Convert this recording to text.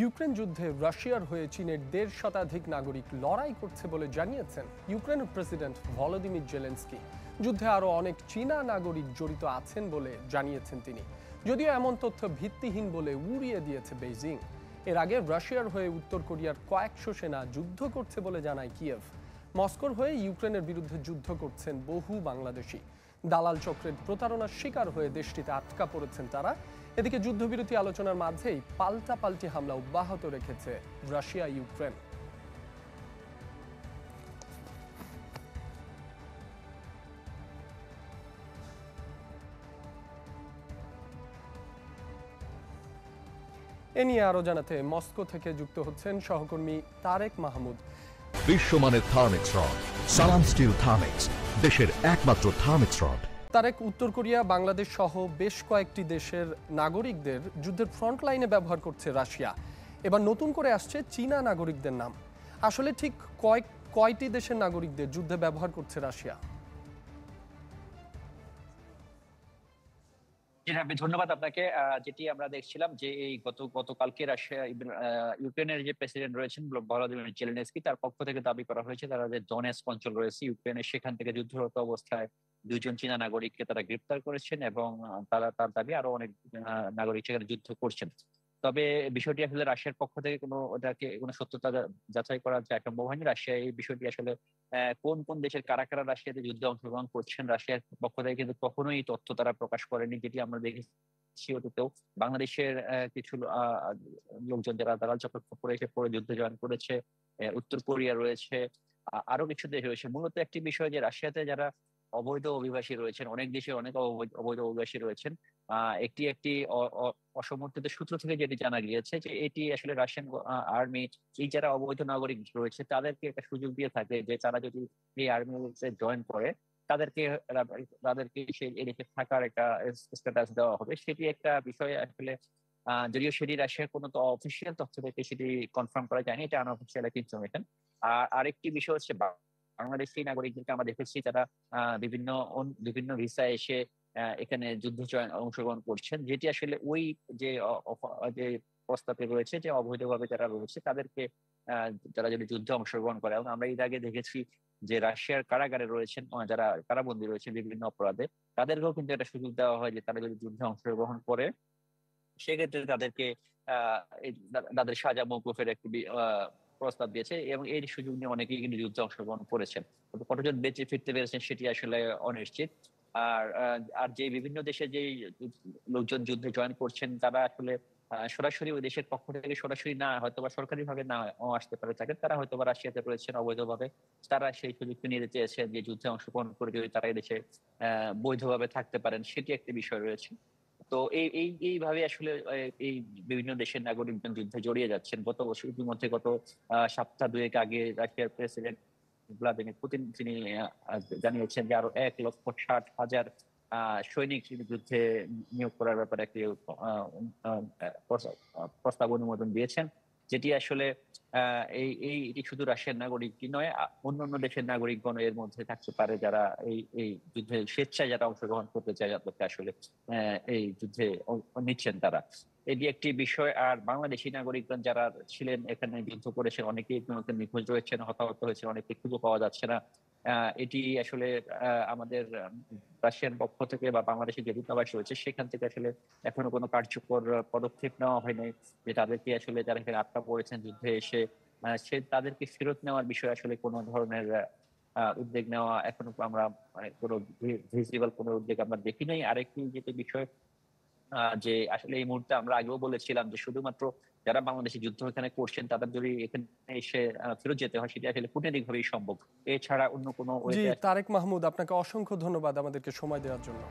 Ukraine যুদ্ধে রাশিয়ার হয়ে চীনের ১.৫ শতাধিক নাগরিক লড়াই করছে বলে জানিয়েছেন ইউক্রেনের প্রেসিডেন্ট ভলোদিমির জেলেনস্কি। যুদ্ধে আরও অনেক চীনা নাগরিক জড়িত আছেন বলে জানিয়েছেন তিনি, যদিও এমন তথ্য ভিত্তিহীন বলে উড়িয়ে দিয়েছে বেইজিং। এর আগে রাশিয়ার হয়ে উত্তর কোরিয়ার কয়েকশো সেনা যুদ্ধ করছে বলে জানায় কিয়েভ। মস্কোর হয়ে ইউক্রেনের বিরুদ্ধে যুদ্ধ করছেন বহু বাংলাদেশি। দালাল চক্রের প্রতারণার শিকার হয়ে দেশটিতে আটকা পড়েছেন তারা। এদিকে যুদ্ধবিরতি আলোচনার মাঝেই পাল্টাপাল্টি হামলা অব্যাহত রেখেছে রাশিয়া ইউক্রেন। এ নিয়ে আরো জানাতে মস্কো থেকে যুক্ত হচ্ছেন সহকর্মী তারেক মাহমুদ। বিশ্বমানের থার্মিক্স রড, সালাম স্টিল থার্মিক্স, দেশের একমাত্র থার্মিক্স রড। তারেক, উত্তর কোরিয়া, বাংলাদেশ সহ বেশ কয়েকটি দেশের নাগরিকদের যুদ্ধের ফ্রন্ট লাইনে ব্যবহার করছে রাশিয়া। এবার নতুন করে আসছে চীনা নাগরিকদের নাম। আসলে ঠিক কয়টি দেশের নাগরিকদের যুদ্ধে ব্যবহার করছে রাশিয়া? ধন্যবাদ আপনাকে। যেটি আমরা দেখছিলাম যে এই গতকালকে রাশিয়া ইউক্রেনের যে প্রেসিডেন্ট রয়েছেন ভলোদিমির জেলেনস্কি, তার পক্ষ থেকে দাবি করা হয়েছে তারা যে ডনেটস্ক অঞ্চল রয়েছে ইউক্রেনের, সেখান থেকে যুদ্ধরত অবস্থায় 2 জন চীনা নাগরিককে তারা গ্রেপ্তার করেছেন এবং তার দাবি আরো অনেক নাগরিক সেখানে যুদ্ধ করছেন। তবে বিষয়টি আসলে রাশিয়ার পক্ষ থেকে ওটাকে কোনো সত্যতা যাচাই করা যায় সম্ভব হয়নি। রাশিয়া এই বিষয়টি আসলে কোন কোন দেশের কারা কারা রাশিয়াতে যুদ্ধে অংশগ্রহণ করছেন রাশিয়ার পক্ষ থেকে কিন্তু কখনোই এই তথ্য তারা প্রকাশ করেনি, যেটি আমরা দেখেছি অতীতেও। বাংলাদেশের কিছু লোকজন যারা দালাল চক্র পরে এসে পরে যুদ্ধে জয়েন করেছে, উত্তর কোরিয়া রয়েছে, আরো কিছু দেশ রয়েছে। মূলত একটি বিষয় যে রাশিয়াতে যারা অবৈধ অভিবাসী রয়েছেন, অনেক দেশে অনেক অবৈধ অভিবাসী রয়েছেন, একটি একটি অসমর্থিত সূত্র থেকে যেটি জানা গিয়েছে যে এটি আসলে রাশিয়ান আর্মি এই যারা অবৈধ নাগরিক রয়েছে তাদেরকে একটা সুযোগ দিয়ে থাকে যে তারা যদি এই আর্মিতে জয়েন করে তাদেরকে তাদেরকে সেই এদেশে থাকার একটা স্ট্যাটাস দেওয়া হবে। সেটি একটা বিষয় আসলে যদিও সেটি রাশিয়ার কোনো অফিসিয়াল তথ্য থেকে সেটি কনফার্ম করা যায়নি, এটা আনঅফিসিয়াল একটা ইনফরমেশন। আর আরেকটি বিষয় হচ্ছে বাংলাদেশি নাগরিকদেরকে আমরা দেখেছি তারা বিভিন্ন বিভিন্ন ভিসা এসে এখানে অংশগ্রহণ করছেন, যেটি আসলে ওই যে যে প্রস্তাবে রয়েছে যে অবৈধভাবে যারা রয়েছে তাদেরকে যারা যদি যুদ্ধে অংশগ্রহণ করে। এবং আমরা এর আগে দেখেছি যে রাশিয়ার কারাগারে রয়েছেন যারা কারাবন্দী রয়েছে বিভিন্ন অপরাধে, তাদেরকেও কিন্তু একটা সুযোগ দেওয়া হয় যে তারা যদি যুদ্ধে অংশগ্রহণ করে সেক্ষেত্রে তাদেরকে তাদের সাজা মওকুফের একটি প্রস্তাব দিয়েছে এবং এই সুযোগ নিয়ে অনেকেই কিন্তু যুদ্ধে অংশগ্রহণ করেছেন। কতজন বেঁচে ফিরতে পেরেছেন সেটি আসলে অনিশ্চিত। আর আর যে বিভিন্ন দেশে যে লোকজন যুদ্ধে জয়েন করছেন তারা আসলে সরাসরি ওই দেশের পক্ষ থেকে সরাসরি না হয়তোবা সরকারি ভাবে না আসতে পারে থাকেন, তারা হয়তোবা রাশিয়াতে রয়েছেন অবৈধভাবে, তারা সেই সুযোগটি নিতে চেয়েছেন যে যুদ্ধে অংশগ্রহণ করে যদি তারা এই দেশে বৈধভাবে থাকতে পারেন, সেটি একটি বিষয় রয়েছে। তো এইভাবে আসলে এই বিভিন্ন দেশের নাগরিকজন যুদ্ধে জড়িয়ে যাচ্ছেন। গত বছর ইতিমধ্যে গত সপ্তাহ দুয়েক আগে রাশিয়ার প্রেসিডেন্ট ভ্লাদিমির পুতিন তিনি জানিয়েছেন যে আরো 1,60,000 সৈনিক যুদ্ধে নিয়োগ করার ব্যাপারে একটি প্রস্তাব অনুমোদন দিয়েছেন, যেটি আসলে এটি শুধু রাশিয়ার নাগরিকই নয়, অন্যান্য দেশের নাগরিকগণ এর মধ্যে থাকতে পারে যারা এই যুদ্ধে স্বেচ্ছায় যারা অংশগ্রহণ করতে চায়, যাদেরকে আসলে এই যুদ্ধে নিচ্ছেন তারা। এটি একটি বিষয়। আর বাংলাদেশি নাগরিকগণ যারা ছিলেন এখানে যুদ্ধ করেছেন অনেকেই ইতিমধ্যে নিখোঁজ রয়েছেন, হতাহত হয়েছেন, অনেকে খুঁজে পাওয়া যাচ্ছে না। এটি আসলে আমাদের রাশিয়ান পক্ষ থেকে বা বাংলাদেশের যে দূতাবাস রয়েছে সেখান থেকে আসলে এখনো কোনো কার্যকর পদক্ষেপ নেওয়া হয়নি যে তাদেরকে আসলে যারা এখানে আটকা পড়েছেন যুদ্ধে এসে তাদেরকে ফেরত নেওয়ার বিষয়ে আসলে কোনো ধরনের উদ্যোগ নেওয়া এখনো আমরা কোনো ভিজিবল কোনো উদ্যোগ আমরা দেখি নাই। আরেকটি যেটি বিষয় যে আসলে এই মুহূর্তে আমরা আগেও বলেছিলাম যে শুধুমাত্র যারা বাংলাদেশে যুদ্ধ এখানে করছেন তাদের যদি এখানে এসে ফেরত যেতে হয় সেটা আসলে কূটনৈতিক ভাবেই সম্ভব, এছাড়া অন্য কোনো জি ওয়েতে। তারেক মাহমুদ, আপনাকে অসংখ্য ধন্যবাদ আমাদেরকে সময় দেওয়ার জন্য।